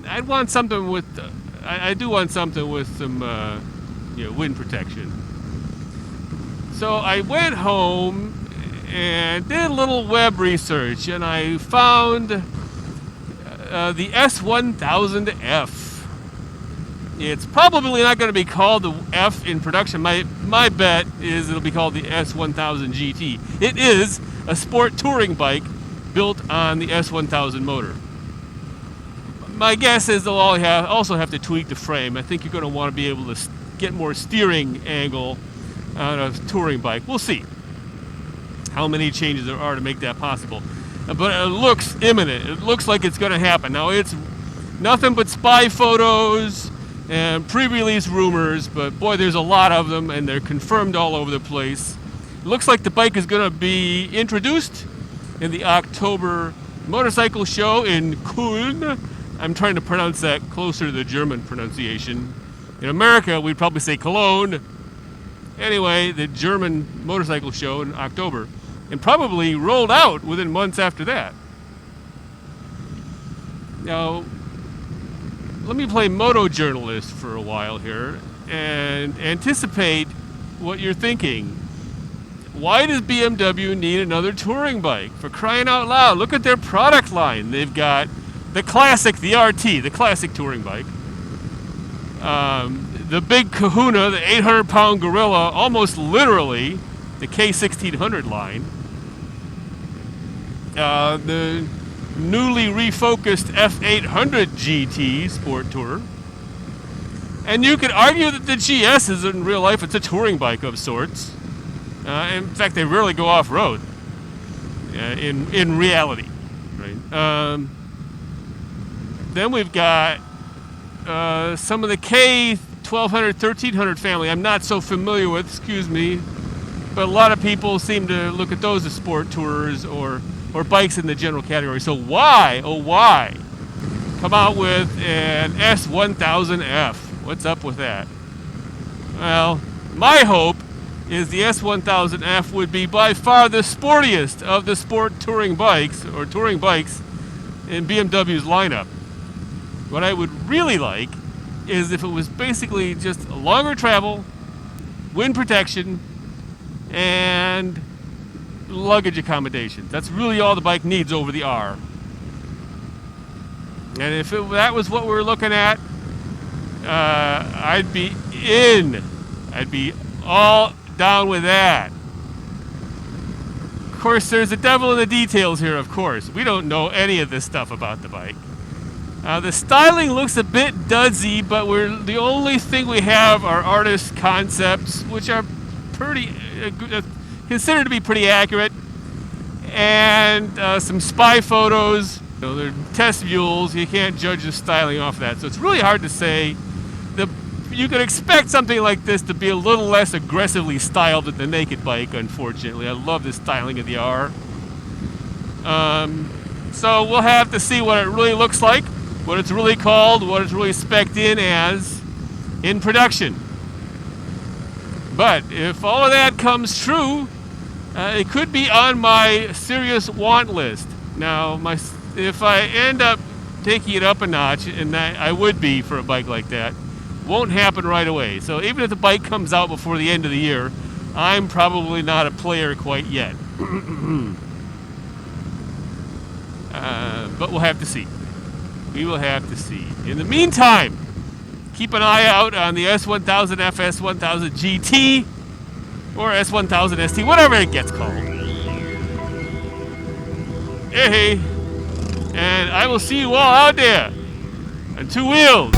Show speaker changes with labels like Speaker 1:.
Speaker 1: I'd want something with, I do want something with some, wind protection. So I went home and did a little web research, and I found the S1000F. It's probably not going to be called the F in production. My bet is it'll be called the S1000 GT. It is a sport touring bike built on the S1000 motor. My guess is they'll also have to tweak the frame. I think you're going to want to be able to get more steering angle on a touring bike. We'll see how many changes there are to make that possible. But it looks imminent. It looks like it's going to happen. Now, it's nothing but spy photos and pre-release rumors, but boy, there's a lot of them, and they're confirmed all over the place. It looks like the bike is going to be introduced in the October motorcycle show in Köln. I'm trying to pronounce that closer to the German pronunciation. In America, we'd probably say Cologne. Anyway, the German motorcycle show in October, and probably rolled out within months after that. Now, let me play moto journalist for a while here and anticipate what you're thinking. Why does BMW need another touring bike? For crying out loud, look at their product line. They've got the classic, the RT, the classic touring bike. The big kahuna, the 800-pound gorilla, almost literally, the K1600 line. The newly refocused F800 GT Sport Tourer. And you could argue that the GS is in real life, it's a touring bike of sorts. In fact, they rarely go off-road in reality. Right? Then we've got some of the K1200, 1300 family I'm not so familiar with, excuse me, but a lot of people seem to look at those as sport tourers or bikes in the general category. So why, oh why, come out with an S1000F? What's up with that? Well, my hope is the S1000F would be by far the sportiest of the sport touring bikes or touring bikes in BMW's lineup. What I would really like is if it was basically just longer travel, wind protection, and luggage accommodations. That's really all the bike needs over the R. And if that was what we were looking at, I'd be in. I'd be all down with that. Of course, there's the devil in the details here, of course. We don't know any of this stuff about the bike. The styling looks a bit dudsy, but the only thing we have are artist concepts, which are pretty considered to be pretty accurate, and some spy photos. They're test mules. You can't judge the styling off that, so it's really hard to say. You could expect something like this to be a little less aggressively styled than the naked bike, unfortunately. I love the styling of the R. So we'll have to see what it really looks like, what it's really called, what it's really spec'd in as in production. But if all of that comes true, it could be on my serious want list. Now, if I end up taking it up a notch, and I would be for a bike like that, won't happen right away. So even if the bike comes out before the end of the year, I'm probably not a player quite yet. But we'll have to see. We will have to see. In the meantime, keep an eye out on the S1000F, S1000 GT, or S1000 ST, whatever it gets called. Hey, and I will see you all out there on two wheels.